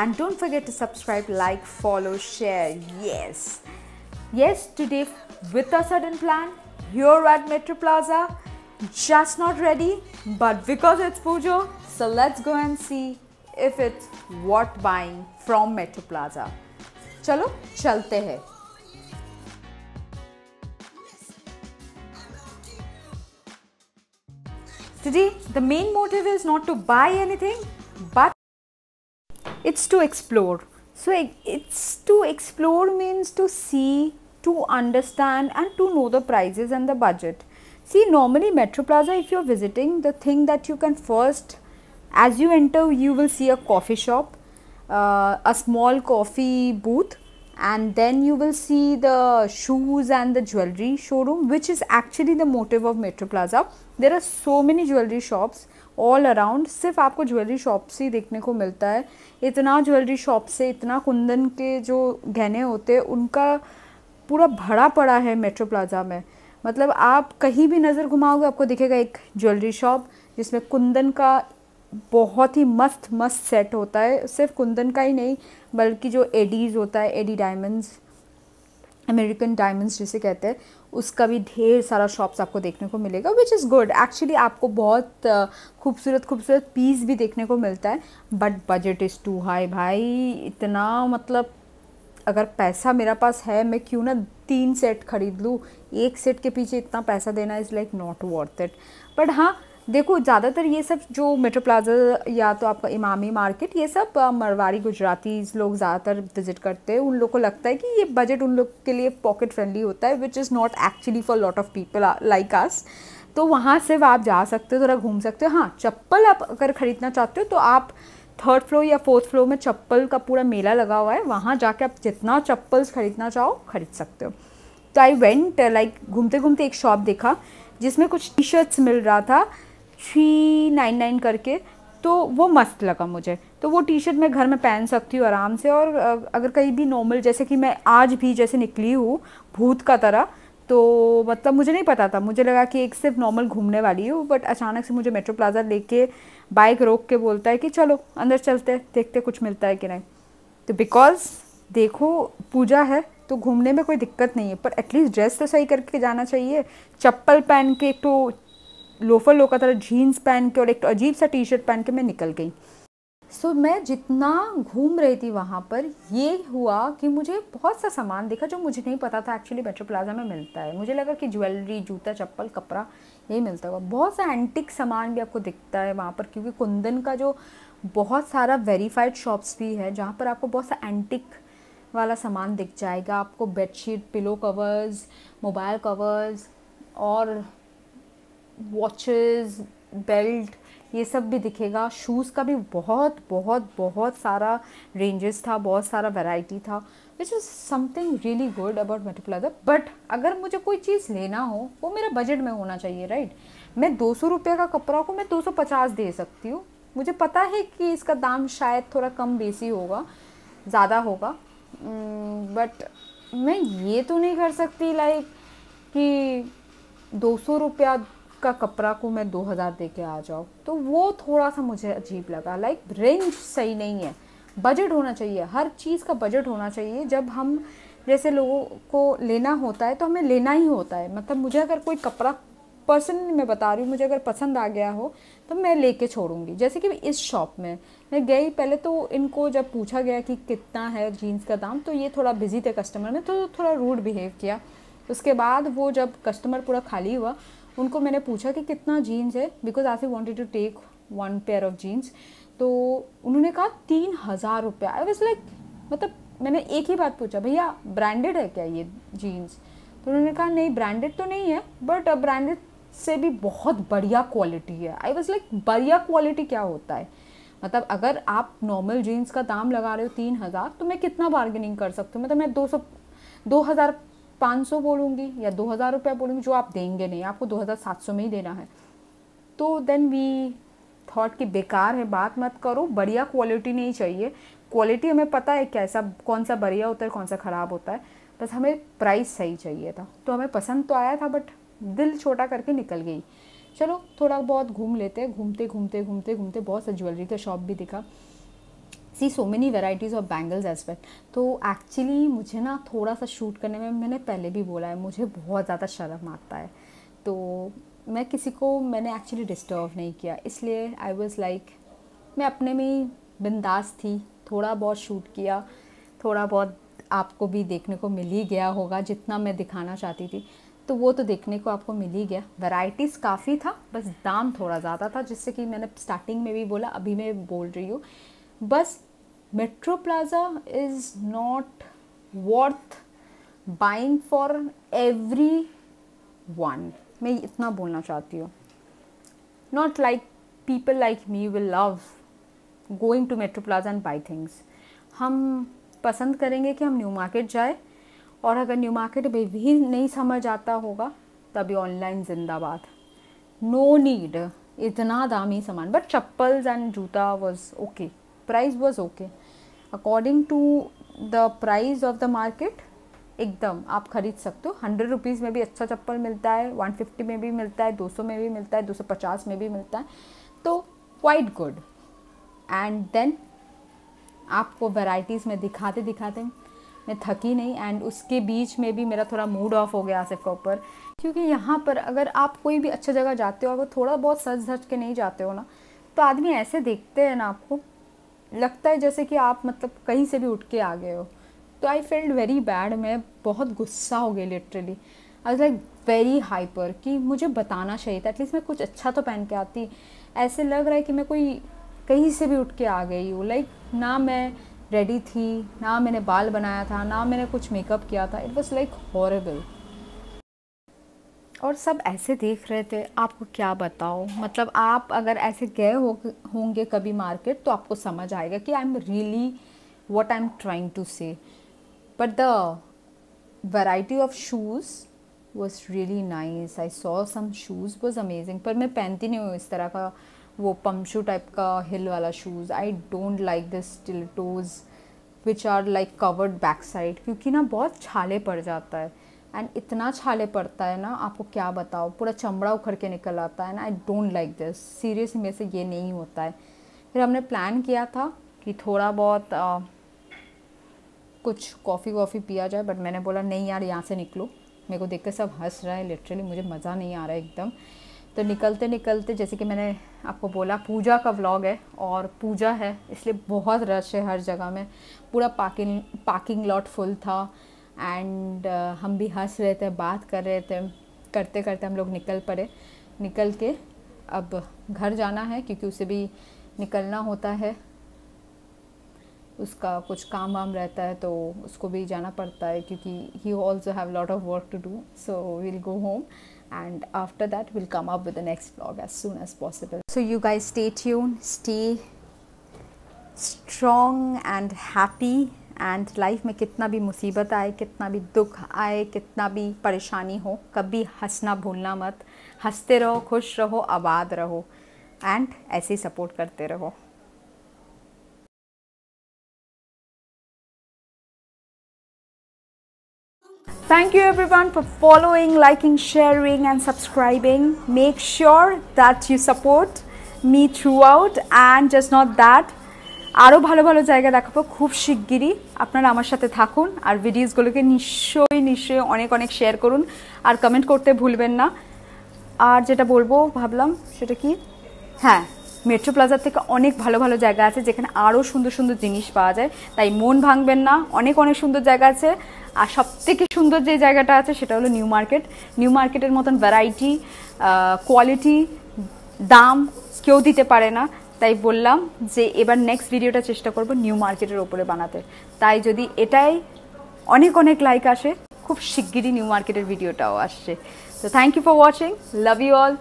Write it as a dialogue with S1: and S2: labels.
S1: and don't forget to subscribe, like, follow, share. Yes, today with a sudden plan here at Metro Plaza, just not ready, but because it's Pujo, so let's go and see if it's worth buying from Metro Plaza. चलो चलते हैं. Today, the main motive is not to buy anything, but it's to explore. So it's to explore means to see, to understand and to know the prices and the budget. See, normally Metro Plaza, if you're visiting, the thing that you can first, as you enter, you will see a coffee shop, a small coffee booth, and then you will see the shoes and the jewelry showroom, which is actually the motive of Metro Plaza. There are so many jewelry shops all around. सिर्फ आपको jewellery shop से ही देखने को मिलता है. इतना jewellery shop से, इतना कुंदन के जो गहने होते हैं उनका पूरा भरा पड़ा है मेट्रो प्लाजा में. मतलब आप कहीं भी नज़र घुमाओगे आपको दिखेगा एक ज्वेलरी शॉप जिसमें कुंदन का बहुत ही मस्त सेट होता है. सिर्फ कुंदन का ही नहीं बल्कि जो एडीज़ होता है, एडी डायमंड्स, अमेरिकन डायमंड्स जिसे कहते हैं, उसका भी ढेर सारा शॉप्स आपको देखने को मिलेगा, विच इज़ गुड. एक्चुअली आपको बहुत खूबसूरत पीस भी देखने को मिलता है, but budget is too high भाई. इतना मतलब अगर पैसा मेरा पास है, मैं क्यों ना 3 सेट खरीद लूँ. एक सेट के पीछे इतना पैसा देना is like not worth it. But हाँ देखो, ज़्यादातर ये सब जो मेट्रो प्लाजा या तो आपका इमामी मार्केट, ये सब मरवाड़ी गुजराती लोग ज़्यादातर विजिट करते हैं. उन लोग को लगता है कि ये बजट उन लोग के लिए पॉकेट फ्रेंडली होता है, which is not actually for lot of people like us. तो वहाँ सिर्फ आप जा सकते हो, थोड़ा घूम सकते हो. हाँ, चप्पल आप अगर ख़रीदना चाहते हो तो आप 3rd फ्लोर या 4th फ्लोर में चप्पल का पूरा मेला लगा हुआ है, वहाँ जाके आप जितना चप्पल्स ख़रीदना चाहो खरीद सकते हो. तो आई वेंट लाइक घूमते घूमते एक शॉप देखा जिसमें कुछ टी शर्ट्स मिल रहा था 399 करके, तो वो मस्त लगा मुझे. तो वो टी शर्ट मैं घर में पहन सकती हूँ आराम से. और अगर कहीं भी नॉर्मल, जैसे कि मैं आज भी जैसे निकली हूँ भूत का तरह, तो मतलब मुझे नहीं पता था, मुझे लगा कि एक सिर्फ नॉर्मल घूमने वाली हूँ, बट अचानक से मुझे मेट्रो प्लाजा लेके बाइक रोक के बोलता है कि चलो अंदर चलते, देखते कुछ मिलता है कि नहीं. तो बिकॉज देखो पूजा है तो घूमने में कोई दिक्कत नहीं है, पर एटलीस्ट ड्रेस तो सही करके जाना चाहिए. चप्पल पहन के, एक तो लोफर लोग का तरह जीन्स पहन के और एक तो अजीब सा टी शर्ट पहन के मैं निकल गई. सो मैं जितना घूम रही थी वहाँ पर, ये हुआ कि मुझे बहुत सा सामान दिखा जो मुझे नहीं पता था एक्चुअली मेट्रो प्लाजा में मिलता है. मुझे लगा कि ज्वेलरी, जूता, चप्पल, कपड़ा यही मिलता होगा. बहुत सा एंटिक सामान भी आपको दिखता है वहाँ पर, क्योंकि कुंदन का जो बहुत सारा वेरीफाइड शॉप्स भी है जहाँ पर आपको बहुत सा एंटिक वाला सामान दिख जाएगा. आपको bedsheet, pillow covers, mobile covers और वॉचेस, बेल्ट, ये सब भी दिखेगा. शूज़ का भी बहुत सारा रेंजेस था, बहुत सारा वैरायटी था, which is something really good about metro plaza. But अगर मुझे कोई चीज़ लेना हो वो मेरा बजट में होना चाहिए, राइट. मैं 200 रुपये का कपड़ा को मैं 250 दे सकती हूँ. मुझे पता है कि इसका दाम शायद थोड़ा कम बेसी होगा, ज़्यादा होगा, बट मैं ये तो नहीं कर सकती लाइक कि 200 रुपया का कपड़ा को मैं 2000 दे के आ जाऊँ. तो वो थोड़ा सा मुझे अजीब लगा. लाइक रेंज सही नहीं है. बजट होना चाहिए, हर चीज़ का बजट होना चाहिए. जब हम जैसे लोगों को लेना होता है तो हमें लेना ही होता है. मतलब मुझे अगर कोई कपड़ा, पर्सनली मैं बता रही हूँ, मुझे अगर पसंद आ गया हो तो मैं लेके छोड़ूंगी. जैसे कि इस शॉप में मैं गई, पहले तो इनको जब पूछा गया कि कितना है जीन्स का दाम, तो ये थोड़ा बिजी थे कस्टमर में, तो थोड़ा रूड बिहेव किया. उसके बाद वो जब कस्टमर पूरा खाली हुआ, उनको मैंने पूछा कि कितना जीन्स है, because I wanted to take 1 pair of jeans. तो उन्होंने कहा 3000 रुपये. आई वॉज लाइक, मतलब मैंने एक ही बात पूछा, भैया ब्रांडेड है क्या ये जीन्स? तो उन्होंने कहा नहीं ब्रांडेड तो नहीं है, बट ब्रांडेड से भी बहुत बढ़िया क्वालिटी है. आई वॉज लाइक, बढ़िया क्वालिटी क्या होता है? मतलब अगर आप नॉर्मल जीन्स का दाम लगा रहे हो 3000, तो मैं कितना बार्गेनिंग कर सकती हूँ? मतलब मैं 2500 बोलूँगी या 2000 रुपया बोलूँगी, जो आप देंगे नहीं, आपको 2700 में ही देना है. तो देन वी थॉट कि बेकार है, बात मत करो, बढ़िया क्वालिटी नहीं चाहिए. क्वालिटी हमें पता है कैसा, कौन सा बढ़िया होता है, कौन सा ख़राब होता है, बस हमें प्राइस सही चाहिए था. तो हमें पसंद तो आया था, बट दिल छोटा करके निकल गई. चलो थोड़ा बहुत घूम लेते. घूमते घूमते बहुत सा ज्वेलरी का शॉप भी दिखा. See so many varieties of bangles as well. तो एक्चुअली मुझे ना थोड़ा सा शूट करने में, मैंने पहले भी बोला है, मुझे बहुत ज़्यादा शर्म आता है। तो मैं किसी को मैंने एक्चुअली डिस्टर्ब नहीं किया, इसलिए आई वॉज़ लाइक मैं अपने में ही बिंदास थी। थोड़ा बहुत शूट किया, थोड़ा बहुत आपको भी देखने को मिल ही गया होगा, जितना मैं दिखाना चाहती थी तो वो तो देखने को आपको मिल ही गया। वैरायटीज़ काफ़ी था, बस दाम थोड़ा ज़्यादा था, जिससे कि मैंने स्टार्टिंग में भी बोला, अभी मैं बोल रही हूँ, बस Metro Plaza is not worth buying for everyone. मैं इतना बोलना चाहती हूँ। Not like people like me will love going to Metro Plaza and buy things. हम पसंद करेंगे कि हम न्यू मार्केट जाए, और अगर न्यू मार्केट में भी नहीं समझ आता होगा तभी ऑनलाइन जिंदाबाद। नो नीड इतना दामी सामान, बट चप्पल्स एंड जूता was okay, price was okay according to the price of the market. एकदम आप खरीद सकते हो। 100 रुपीज़ में भी अच्छा चप्पल मिलता है, 150 में भी मिलता है, 200 में भी मिलता है, 250 में भी मिलता है, तो क्वाइट गुड। एंड देन आपको वैराइटीज़ में दिखाते दिखाते मैं थकी नहीं, एंड उसके बीच में भी मेरा थोड़ा मूड ऑफ हो गया आसिफ के ऊपर, क्योंकि यहाँ पर अगर आप कोई भी अच्छा जगह जाते हो, अगर थोड़ा बहुत सज धज के नहीं जाते हो ना, तो आदमी ऐसे देखते हैं ना, आपको लगता है जैसे कि आप मतलब कहीं से भी उठ के आ गए हो। तो आई फेल्ट वेरी बैड, मैं बहुत गुस्सा हो गई literally. I was like very hyper कि मुझे बताना चाहिए था, एटलीस्ट मैं कुछ अच्छा तो पहन के आती। ऐसे लग रहा है कि मैं कोई कहीं से भी उठ के आ गई हूँ। लाइक ना मैं रेडी थी, ना मैंने बाल बनाया था, ना मैंने कुछ मेकअप किया था। It was like horrible. और सब ऐसे देख रहे थे, आपको क्या बताओ। मतलब आप अगर ऐसे गए होंगे कभी मार्केट, तो आपको समझ आएगा कि I am really what I'm trying to say. But the variety of shoes was really nice. I saw some shoes was amazing. पर मैं पहनती नहीं हूँ इस तरह का वो पम्पशू टाइप का हिल वाला shoes. I don't like this stilettos which are like covered back side, क्योंकि ना बहुत छाले पड़ जाता है। एंड इतना छाले पड़ता है ना, आपको क्या बताओ, पूरा चमड़ा उखड़ के निकल आता है ना। आई डोंट लाइक दिस, सीरियसली मेरे से ये नहीं होता है। फिर हमने प्लान किया था कि थोड़ा बहुत कुछ कॉफ़ी वॉफ़ी पिया जाए, बट मैंने बोला नहीं यार, यहाँ से निकलो, मेरे को देख कर सब हंस रहा है, लिटरली मुझे मज़ा नहीं आ रहा है एकदम। तो निकलते निकलते, जैसे कि मैंने आपको बोला, पूजा का व्लॉग है और पूजा है, इसलिए बहुत रश है हर जगह में। पूरा पार्किंग लॉट फुल था। एंड हम भी हंस रहे थे, बात कर रहे थे, करते करते हम लोग निकल पड़े। निकल के अब घर जाना है, क्योंकि उसे भी निकलना होता है, उसका कुछ काम वाम रहता है, तो उसको भी जाना पड़ता है, क्योंकि he also have lot of work to do. So we'll go home and after that we'll come up with the next vlog as soon as possible. So you guys stay tuned, stay strong and happy. And life में कितना भी मुसीबत आए, कितना भी दुख आए, कितना भी परेशानी हो, कभी हंसना भूलना मत। हंसते रहो, खुश रहो, आबाद रहो, एंड ऐसे ही सपोर्ट करते रहो। Thank you everyone for following, liking, sharing and subscribing. Make sure that you support me throughout, and just not that, আরও ভালো ভালো জায়গা দেখাবো খুব শিগগিরই। আপনারা আমার সাথে থাকুন আর ভিডিওসগুলোকে নিশ্চয়ই অনেক অনেক শেয়ার করুন, আর কমেন্ট করতে ভুলবেন না। আর যেটা বলবো ভাবলাম সেটা কি, হ্যাঁ, মেট্রো প্লাজার থেকে অনেক ভালো ভালো জায়গা আছে যেখানে আরও সুন্দর সুন্দর জিনিস পাওয়া যায়, তাই মন ভাঙবেন না। অনেক অনেক সুন্দর জায়গা আছে, আর সবথেকে সুন্দর যে জায়গাটা আছে সেটা হলো নিউ মার্কেট। নিউ মার্কেটের মতন ভ্যারাইটি, কোয়ালিটি, দাম কেউ দিতে পারে না। তাই বললাম যে এবার নেক্সট ভিডিওটা চেষ্টা করব নিউ মার্কেটের ওপরে বানাতে। তাই যদি এটাই অনেক অনেক লাইক আসে, খুব শিগগিরই নিউ মার্কেটের ভিডিওটাও আসছে। তো thank you for watching, love you all.